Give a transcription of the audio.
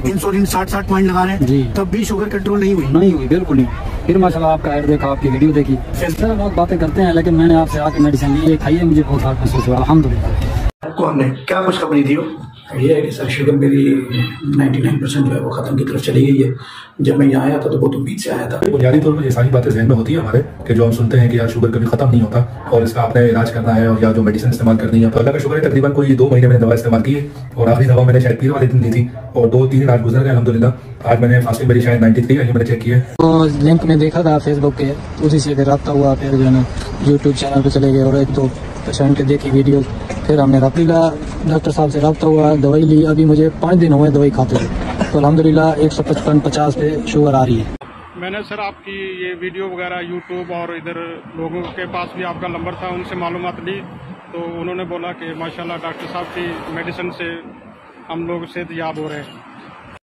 Insulin 60 point लगा रहे हैं, तब भी शुगर कंट्रोल नहीं हुई। बिल्कुल नहीं। फिर माशाल्लाह आपका ऐड देखा, आपकी वीडियो देखी, फिर लोग बातें करते हैं, लेकिन मैंने आपसे आके मेडिसिन ली, खाई है, मुझे बहुत हार्ट महसूस हुआ अल्हम्दुलिल्लाह। आपको हमने क्या खुशखबरी दी हो? ये है कि सर शुगर मेरी 99% जो है वो ख़त्म की तरफ चली गई है। जब मैं यहाँ आया था तो बहुत उम्मीद से आया था। बुनियादी तौर पर ये सारी बातें जहन में होती है हमारे कि जो हम सुनते हैं कि यार शुगर कभी खत्म नहीं होता और इसका आपने इलाज करना है और या जो मेडिसिन इस्तेमाल करनी है। तो अल्लाह का शुगर है, तकरीबन कोई 2 महीने मैंने दवा इस्तेमाल की है और आखिरी दवा मैंने शायद पीर वाले दिन दी थी और 2-3 दिन आज गुजर गए अल्हम्दुलिल्लाह। आज मैंने फास्टिंग मेरी शायद 93 आई, मैंने चेक किया है। तो लिंक में देखा था फेसबुक पे, उसी से फिर रब्ता हुआ, फिर जो है ना यूट्यूब चैनल पे चले गए और 1-2 पेशेंट के देखी वीडियो, फिर हमने डॉक्टर साहब से रब्ता हुआ, दवाई ली। अभी मुझे 5 दिन हुए दवाई खाते हुए, तो अल्हम्दुलिल्लाह 155-50 पे शुगर आ रही है। मैंने सर आपकी ये वीडियो वगैरह यूट्यूब और इधर लोगों के पास भी आपका नंबर था, उनसे मालूमात ली, तो उन्होंने बोला कि माशाल्लाह डॉक्टर साहब की मेडिसिन से हम लोग सेहतयाब हो रहे हैं।